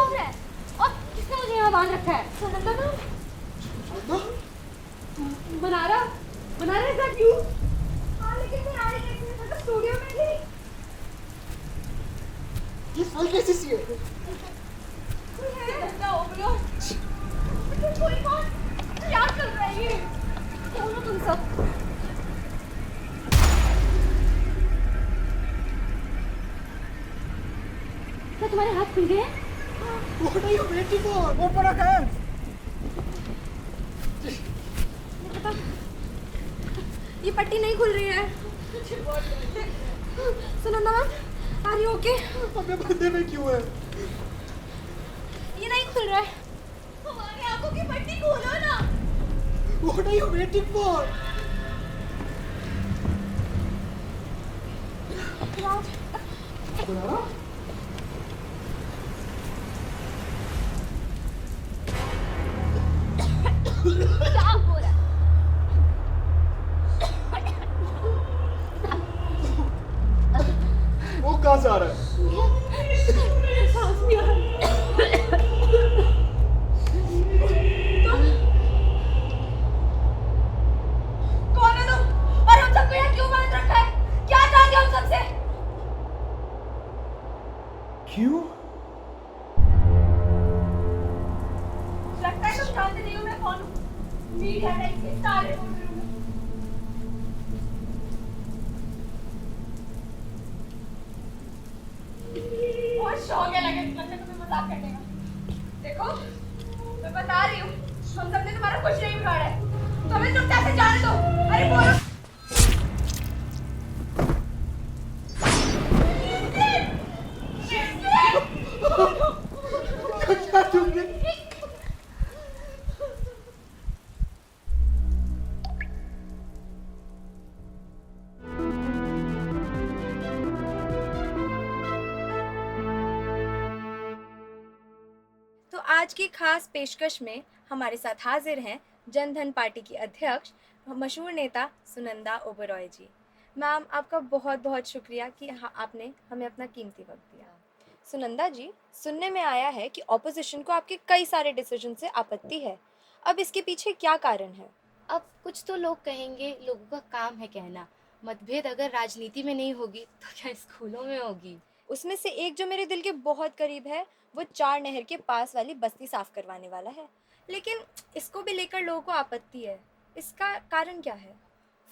हो रहा है? और किसने मुझे यहाँ बांध रखा है? सुनंदा मैम। बनारा ऐसा क्यों? हाँ लेकिन मैं आ रही कैसे? मैं तो स्टूडियो में थी। ये फाइल कैसी सी है? कोई है? गंदा ओवरलोड। कोई कौन? क्या कर रहा है ये? कौन हो तुम सब? क्या तुम्हारे हाथ खुल गए? What are you waiting for? Open your hands. ये पट्टी नहीं खुल रही है। Sunanda ma'am, are you okay? अबे बंदे में क्यों है? ये नहीं खुल रहा है। हमारी आंखों की पट्टी खोलो ना। What are you waiting for? बनारा? क्या हो रहा है? वो कहाँ से आ रहा है? सांस नहीं आ रहा। कौन है तुम? और हम सबको यहाँ क्यों बांध रखा है? क्या चाहते हो हम सबसे? क्यों? लगता है तुम जानते नहीं हो मैं कौन हूँ। मीडिया टाइप के स्टार रिपोर्टर हूँ। बहुत शौक है लगता है तुम्हें मजाक करने का। देखो, मैं बता रही हूँ, हम सबने तुम्हारा कुछ नहीं बिगाड़ा है। तो हमें चुपचाप से जाने दो। अरे बोलो। क्या तुमने? तो आज की खास पेशकश में हमारे साथ हाजिर हैं जनधन पार्टी की अध्यक्ष मशहूर नेता सुनंदा ओबेरॉय जी। मैम, आपका बहुत बहुत शुक्रिया कि आपने हमें अपना कीमती वक्त दिया। सुनंदा जी, सुनने में आया है कि ऑपोजिशन को आपके कई सारे डिसीजन से आपत्ति है। अब इसके पीछे क्या कारण है? अब कुछ तो लोग कहेंगे, लोगों का काम है कहना। मतभेद अगर राजनीति में नहीं होगी तो क्या स्कूलों में होगी? उसमें से एक जो मेरे दिल के बहुत करीब है वो चार नहर के पास वाली बस्ती साफ करवाने वाला है, लेकिन इसको भी लेकर लोगों को आपत्ति है। इसका कारण क्या है?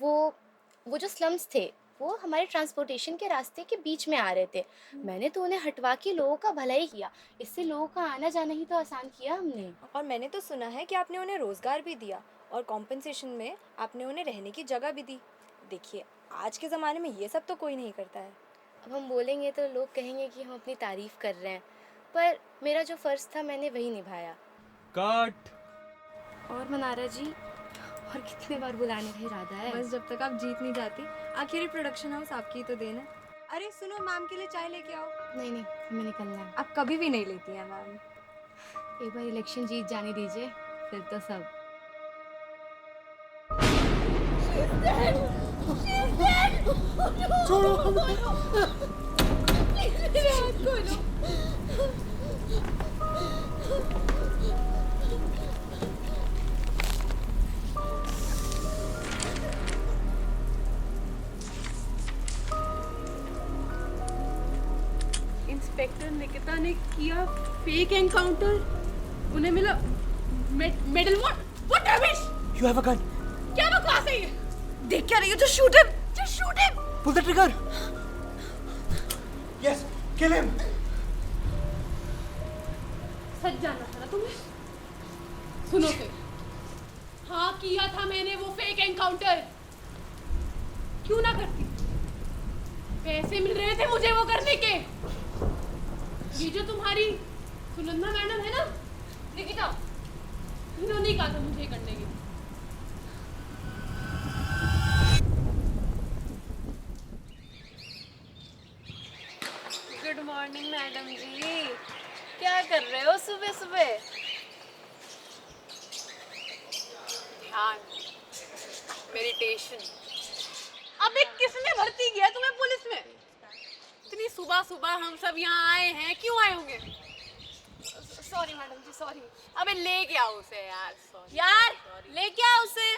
वो जो स्लम्स थे वो हमारे ट्रांसपोर्टेशन के रास्ते के बीच में आ रहे थे। मैंने तो उन्हें हटवा के लोगों का भला ही किया। इससे लोगों का आना जाना ही तो आसान किया हमने। और मैंने तो सुना है कि आपने उन्हें रोजगार भी दिया और कॉम्पेंसेशन में आपने उन्हें रहने की जगह भी दी। देखिए, आज के ज़माने में ये सब तो कोई नहीं करता है। अब हम बोलेंगे तो लोग कहेंगे कि हम अपनी तारीफ कर रहे हैं, पर मेरा जो फ़र्ज़ था मैंने वही निभाया। कट। और मनारा जी, और कितने बार बुलाने का इरादा है? बस जब तक आप जीत नहीं जाती, आखिर ये प्रोडक्शन हाउस आपकी ही तो देन है। अरे सुनो, मैम के लिए चाय लेके आओ। नहीं, हमें निकलना है। आप कभी भी नहीं लेती हैं मैम। एक बार इलेक्शन जीत जाने दीजिए, फिर तो सब। छोड़ो। इंस्पेक्टर निकिता ने किया फेक एनकाउंटर, उन्हें मिला medal. What rubbish! You have a gun. क्या बकवास है ये? देख क्या रही हो? Just shoot him! Just shoot him! Pull the trigger. Yes, kill him. सच जानना था ना तुम्हें? सुनो फिर, हाँ किया था मैंने वो फेक एनकाउंटर। क्यों ना करती? पैसे मिल रहे थे मुझे वो करने के। ये जो तुम्हारी सुनंदा मैडम है ना, निकिता, इन्होंने कहा था मुझे करने के। गुड मॉर्निंग मैडम जी, क्या कर रहे हो सुबह सुबह? ध्यान, मेडिटेशन। अबे किसने भर्ती किया तुम्हें पुलिस में? इतनी सुबह सुबह हम सब यहाँ आए हैं, क्यों आए होंगे? सॉरी। अबे लेके आओ उसे यार। सॉरी यार लेके आ उसे।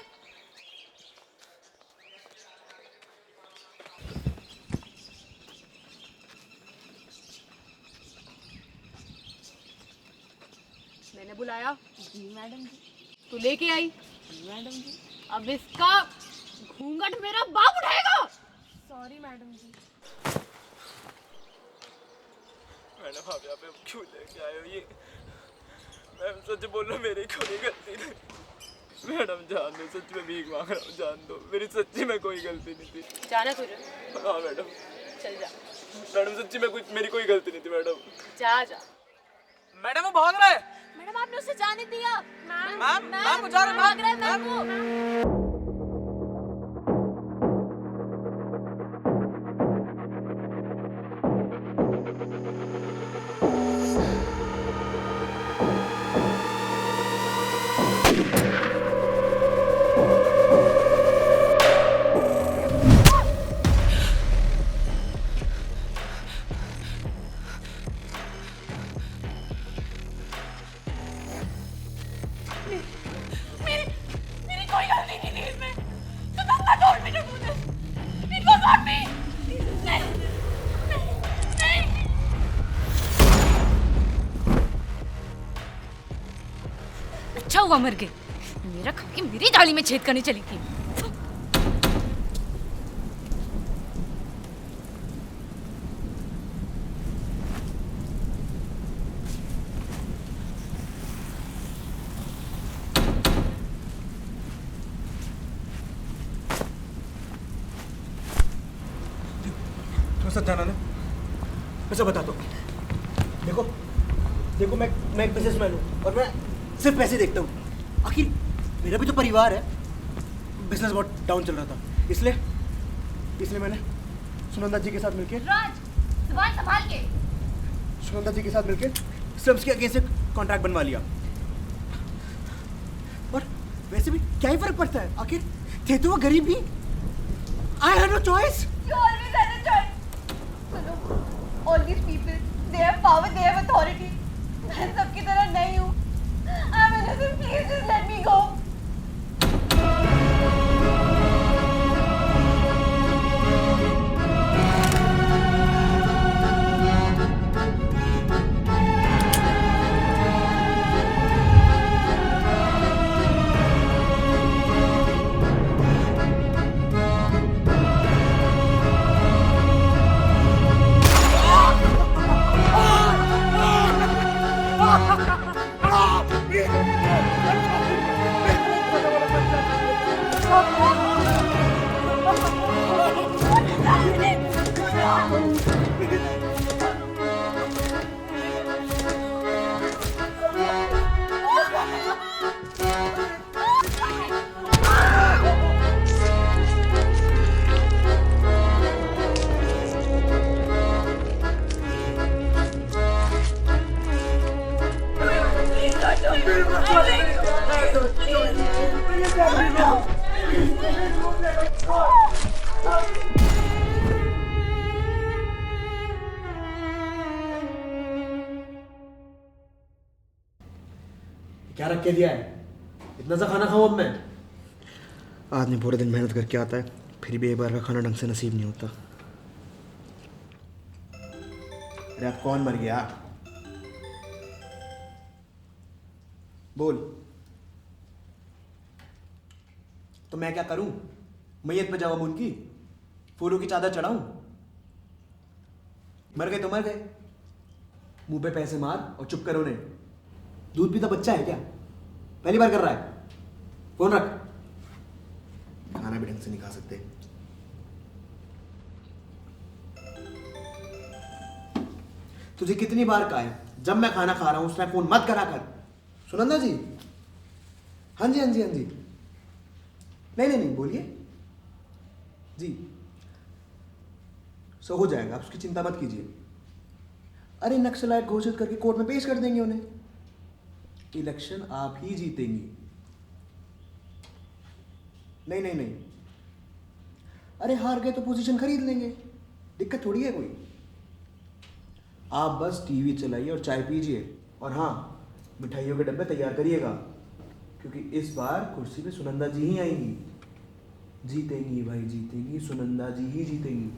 मैंने बुलाया। जी मैडम जी। तू लेके आई। जी मैडम जी। अब इसका घूंघट मेरा बाप उठाएगा। सॉरी मैडम जी। मैडम आप यहाँ पे क्यों लेके आए हो ये? मैम सच बोलो, मेरी कोई गलती नहीं। मैडम जान दो, सच में भीख मांग रहा हूँ, जान दो, मेरी सच्ची में कोई गलती नहीं थी। जाना तुझे? हाँ मैडम। चल जा। मैडम सच्ची में मेरी कोई गलती नहीं थी मैडम। जा जा। मैडम वो भाग रहा है। मैडम आपने उसे जाने दिया। मैम वो जा रहा है। भाग रहा है मैम वो। मेरी कोई गलती नहीं थी इसमें। तो धंधा छोड़ मुझे मुझे। It was not me. नहीं। अच्छा हुआ मर गई। मेरा खा के मेरी डाली में छेद करने चली थी। सच जाना ना, मैं सब बताता हूँ। देखो देखो, मैं एक बिजनेसमैन हूँ और मैं सिर्फ पैसे देखता हूँ। आखिर मेरा भी तो परिवार है। बिजनेस बहुत डाउन चल रहा था, इसलिए मैंने सुनंदा जी के साथ मिलके सुनंदा जी के साथ मिलके स्लम्स के अगेंस्ट कॉन्ट्रैक्ट बनवा लिया। और वैसे भी क्या ही फर्क पड़ता है, आखिर थे तो वो गरीब ही। I have no choice. You always had a choice. सुनो, all these people, they have power, they have authority. मैं सबकी तरह नहीं हूँ। I'm innocent. Please just let me go. क्या रख के दिया है? इतना सा खाना खाऊं अब मैं? आदमी पूरे दिन मेहनत करके आता है, फिर भी एक बार का खाना ढंग से नसीब नहीं होता। अरे आप कौन मर गया? बोल। तो मैं क्या करूं? मैयत पे जवाब उनकी फूलों की चादर चढ़ाऊं? मर गए तो मर गए, मुंह पे पैसे मार और चुप करो। ने दूध पीता बच्चा है क्या? पहली बार कर रहा है। फोन रख, खाना भी ढंग से नहीं खा सकते। तुझे कितनी बार कहा है, जब मैं खाना खा रहा हूं उस टाइम फोन मत करा कर। सुनंदा जी? हाँ जी हाँ जी हाँ जी। नहीं नहीं नहीं, बोलिए जी। सो हो जाएगा, आप उसकी चिंता मत कीजिए। अरे नक्सलाइट घोषित करके कोर्ट में पेश कर देंगे उन्हें। इलेक्शन आप ही जीतेंगी। नहीं नहीं नहीं, अरे हार गए तो पोजीशन खरीद लेंगे, दिक्कत थोड़ी है कोई। आप बस टीवी चलाइए और चाय पीजिए। और हाँ, मिठाइयों के डब्बे तैयार करिएगा, क्योंकि इस बार कुर्सी पे सुनंदा जी ही आएंगी। जीतेंगी भाई, जीतेंगी, सुनंदा जी ही जीतेंगी।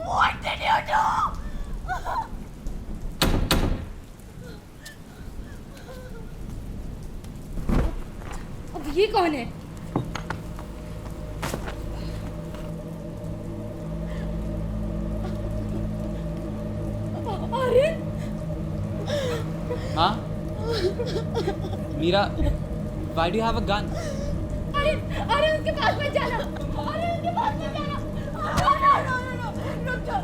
What did you do? अब ये कौन है? आर्यन, हाँ Meera, why do you have a gun? Aryan, Aryan उसके पास मत जाना। आर्यन उसके पास मत जाना। No, रुक जाओ।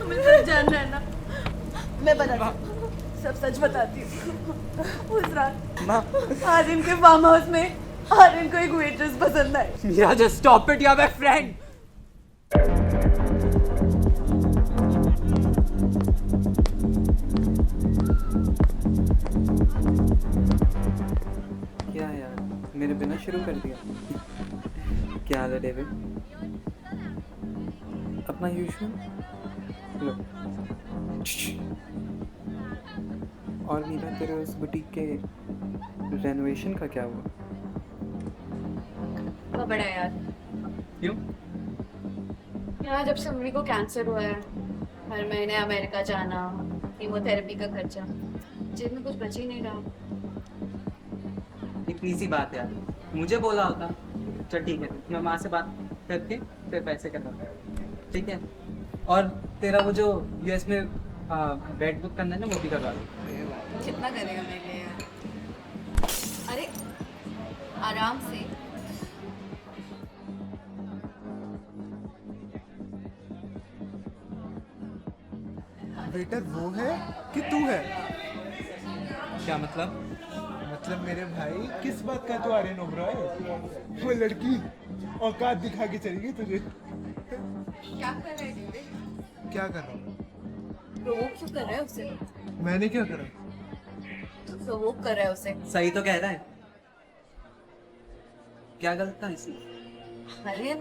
मुझे जानना है ना, मैं बताती हूँ, सब सच बताती हूँ। उस रात आर्यन के फार्म हाउस में आर्यन को एक वेट्रेस पसंद आई। Meera, just stop it, you're my friend. क्या यार, मेरे बिना शुरू कर दिया। क्या हाल है डेविड? अपना यूजुअल। लो। और मीरा, तेरे उस बुटीक के रेनोवेशन का क्या हुआ? वो बड़ा यार, क्यों? यहाँ जब से मम्मी को कैंसर हुआ है, हर महीने अमेरिका जाना, कीमोथेरेपी का खर्चा, जेब में कुछ बच ही नहीं रहा। इतनी सी बात है यार, मुझे बोला होता। चल ठीक है, मैं माँ से बात करके फिर पैसे करवा, ठीक है? और तेरा वो जो यूएस में बेड बुक करना है ना, वो भी करवा दो। कितना करेगा मेरे लिए यार? अरे आराम से। वेटर वो है कि तू है? क्या मतलब? मतलब मेरे भाई, किस बात का तू आर्यन ओबरॉय? वो लड़की औकात दिखा के चली गई तुझे। क्या कर रहे हैं? क्या कर रहा हूँ? प्रोवोक क्यों कर रहे हैं उसे? मैंने क्या करा? प्रोवोक कर रहे हैं उसे। सही तो कह रहा है, क्या गलत था इसमें? अरे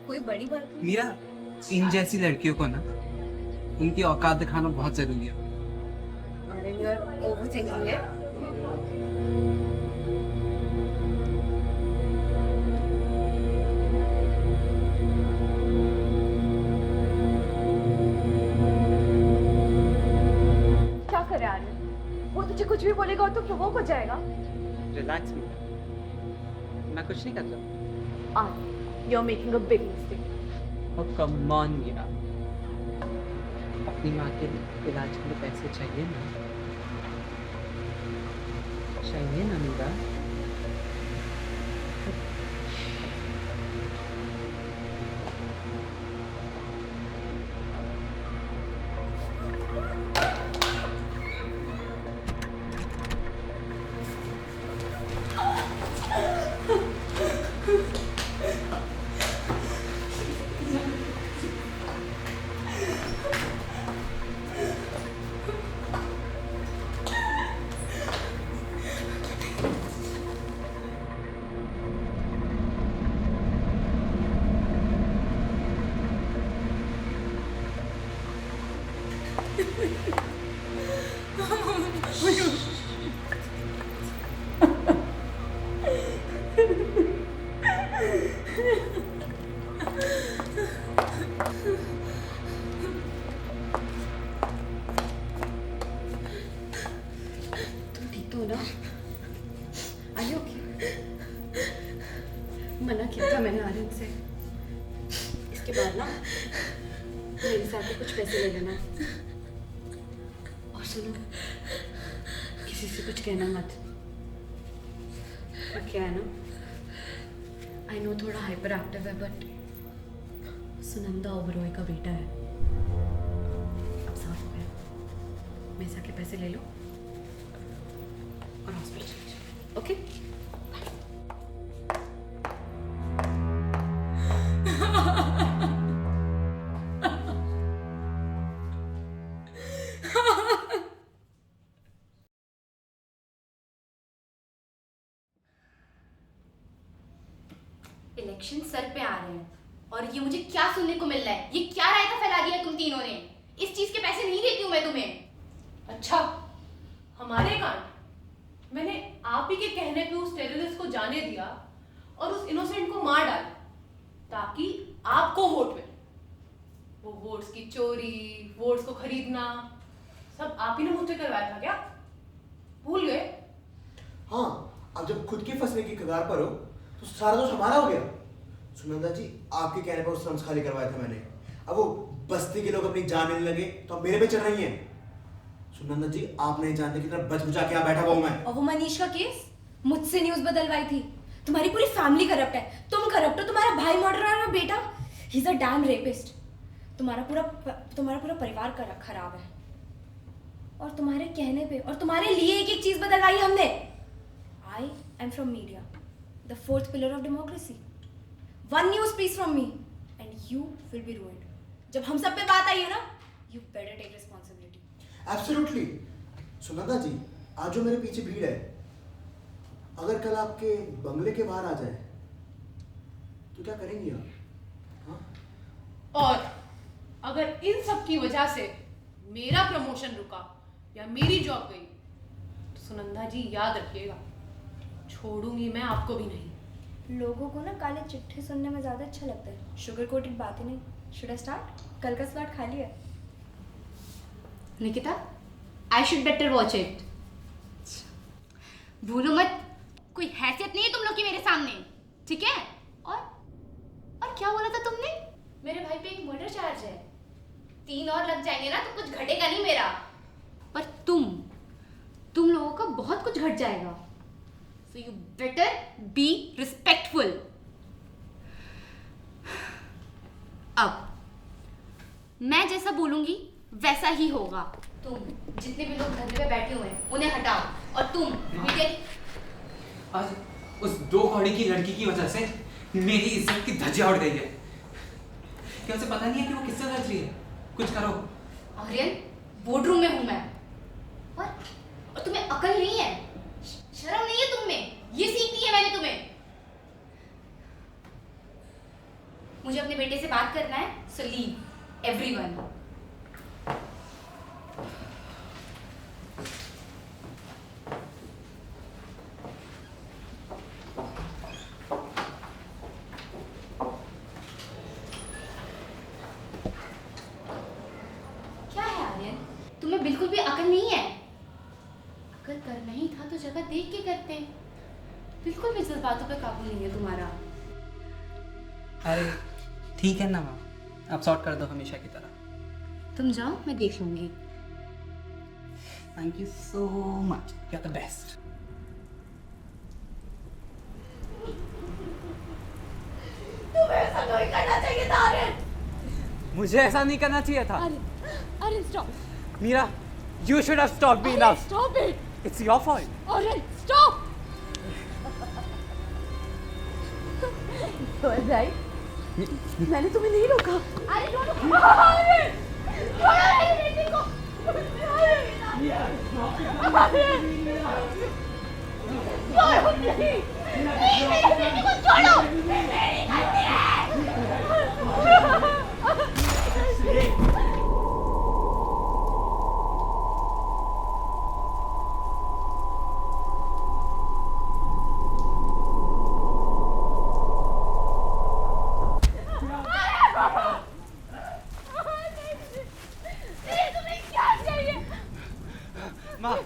कोई बड़ी बात नहीं। मीरा, इन जैसी लड़कियों को ना उनकी औकात दिखाना बहुत जरूरी है। अरे यार, ओवरथिंकिंग है। क्या करे आर्यन? वो तुझे कुछ भी बोलेगा और तो प्रोवोक हो जाएगा। रिलैक्स मीरा, मैं कुछ नहीं कर रहा। Aryan, you are making a big mistake. Oh, come on, Meera. अपनी माँ के इलाज के लिए पैसे चाहिए ना? चाहिए ना मीरा? तुम ठीक तो हो ना? आइए, ओके। मना किया था मैंने आर्यन से। इसके बाद ना मेरे साथ भी कुछ पैसे ले लेना। और सुनो, किसी से कुछ कहना मत। पर क्या है ना, आई नो थोड़ा हाइपर एक्टिव है, बट सुनंदा ओबरॉय का बेटा है। अब साफ हो गया। मेरे से आके पैसे ले लो और हॉस्पिटल चले जाओ, ओके? इलेक्शन सर पे आ रहे हैं और ये मुझे क्या सुनने को मिल रहा है? ये क्या रायता फैला दिया तुम तीनों ने? इस चीज चोरी, वोट्स को खरीदना, सब आप ही ने मुझसे करवाया था क्या? भूल गए? हाँ, अब जब खुद की फंसने की कगार पर हो तो सारा दोष हमारा हो गया। सुनंदा जी, आपके कहने पर उस स्लम्स खाली करवाए थे मैंने। अब वो बस्ती के लोग अपनी जान लेने लगे तो अब मेरे पे चढ़ रही हैं। सुनंदा जी, आप नहीं जानते कितना बच-बचा के यहाँ बैठा हुआ हूँ मैं। और वो मनीष का केस, मुझसे न्यूज़ बदलवाई थी। तुम्हारी पूरी फैमिली करप्ट है, तुम करप्ट हो, तुम्हारा भाई मर्डरर है, बेटा he is a dam rapist. तुम्हारा पूरा परिवार खराब है। और तुम्हारे कहने पे और तुम्हारे लिए एक एक चीज बदलवाई हमने। I am from media, the fourth pillar of democracy. One news piece from me and you will be ruined. जब हम सब पे बात आई है ना, you better take responsibility. Absolutely. Sunanda ji, आज जो मेरे पीछे भीड़ है, अगर कल आपके बंगले के बाहर आ जाए तो क्या करेंगी आप? हाँ? और अगर इन सब की वजह से मेरा प्रमोशन रुका या मेरी जॉब गई तो सुनंदा जी याद रखिएगा, छोड़ूंगी मैं आपको भी नहीं। लोगों को ना काले चिट्ठे सुनने में ज्यादा अच्छा लगता है, शुगर कोटेड बात ही नहीं। Should I start? कल का स्लॉट खाली है। Nikita, I should better watch it. भूलो मत, कोई हैसियत नहीं है तुम लोग की मेरे सामने, ठीक है? और क्या बोला था तुमने? मेरे भाई पे एक मर्डर चार्ज है, 3 और लग जाएंगे ना तो कुछ घटेगा नहीं मेरा। पर तुम लोगों का बहुत कुछ घट जाएगा। So you better be respectful. अब मैं जैसा बोलूंगी वैसा ही होगा। तुम जितने भी लोग धरने पे बैठे हुए हैं उन्हें हटाओ। और तुम मीडिया आज उस 2 कौड़ी की लड़की की वजह से मेरी इज्जत की धज्जियां उड़ गई है। क्या उसे पता नहीं है कि वो किससे लड़ रही है? कुछ करो। आर्यन, बोर्ड रूम में हूं मैं। और तुम्हें अकल नहीं है, शर्म नहीं है तुम में? ये सीख दी है मैंने तुम्हें। मुझे अपने बेटे से बात करना है, सो लीव एवरीवन। क्या है आर्यन, तुम्हें बिल्कुल भी अकल नहीं है? अगर करना ही था तो जगह देख के करते। बिल्कुल भी जज्बातों पे काबू नहीं है तुम्हारा। अरे ठीक है ना माँ, आप सॉर्ट कर दो हमेशा की तरह। तुम जाओ, मैं देख लूंगी। Thank you so much, you are the best. तुम्हें ऐसा नहीं करना चाहिए था आर्यन। मुझे ऐसा नहीं करना चाहिए था। अरे stop. Meera, you should have stopped me enough. Stop it. It's your fault. अरे स्टॉप। तो राइट, मैंने तुम्हें नहीं रोका। अरे छोड़ो आर्यन, छोड़ो मेरी बेटी को। छोड़ो प्लीज, मेरी बेटी को छोड़ो, मेरी गलती है। माँ,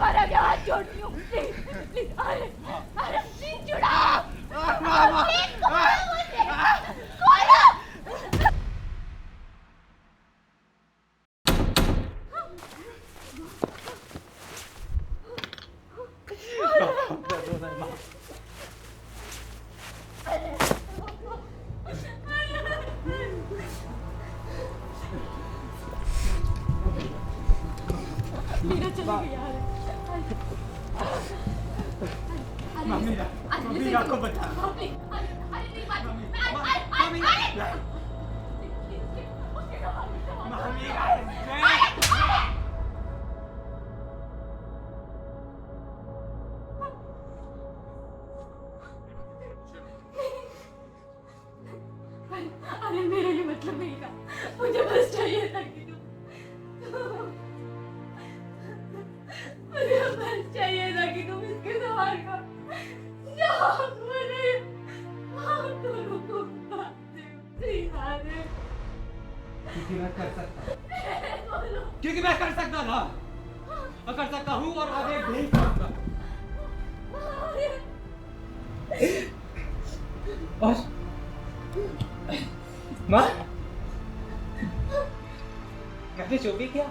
अरे क्या हाथ जोड़ती हूँ, प्लीज प्लीज, अरे प्लीज छुड़ाओ, प्लीज खोलो मुझे, खोलो। मेरा चला गया है। मम्मी आपको बता। अरे मेरा ये मतलब नहीं था, मुझे बस चाहिए था कि मुझे बस चाहिए था कि तुम इसके सवाल का जवाब मुझे हम दोनों को बात दे। क्योंकि मैं कर सकता क्योंकि मैं कर सकता था और कर सकता हूँ और आगे भी करूँगा। और माँ मैंने जो भी किया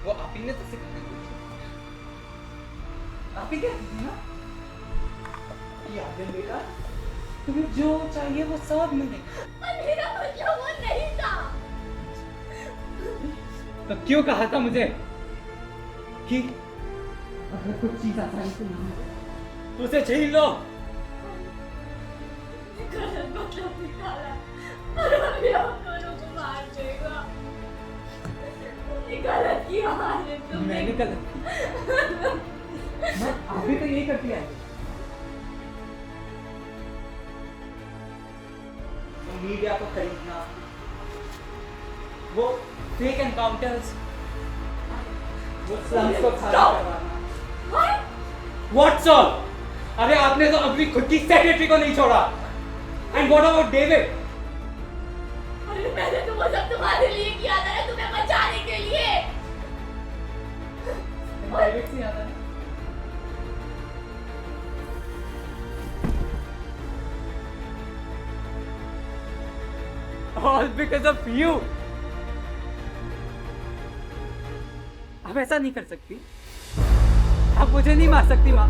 वो आप ही ने तो सिखाया, आप ही क्या ना याद है बेटा, तुम्हें जो चाहिए वो सब मिलेगा। मेरा मतलब वो नहीं था। तो क्यों कहा था मुझे कि अगर कुछ चीज आसानी से ना मिले तो उसे छीन लो। गलत मतलब निकाला और अभी हम दोनों को मार देगा। तुमने गलत किया हालिद, तुमने मैंने गलत किया। मैं अभी तो यही करती है। तो मीडिया को खरीदना, वो फेक एनकाउंटर्स, वो स्लम्स को खाली करवाना। What's all? अरे आपने तो अभी खुद की सेक्रेटरी को नहीं छोड़ा। And what about David? अरे मैंने तो वो सब तुम्हारे लिए किया था ना, तुम्हें बचाने के लिए। डेविड से याद है all because of you। आप ऐसा नहीं कर सकती, आप मुझे नहीं मार सकती माँ।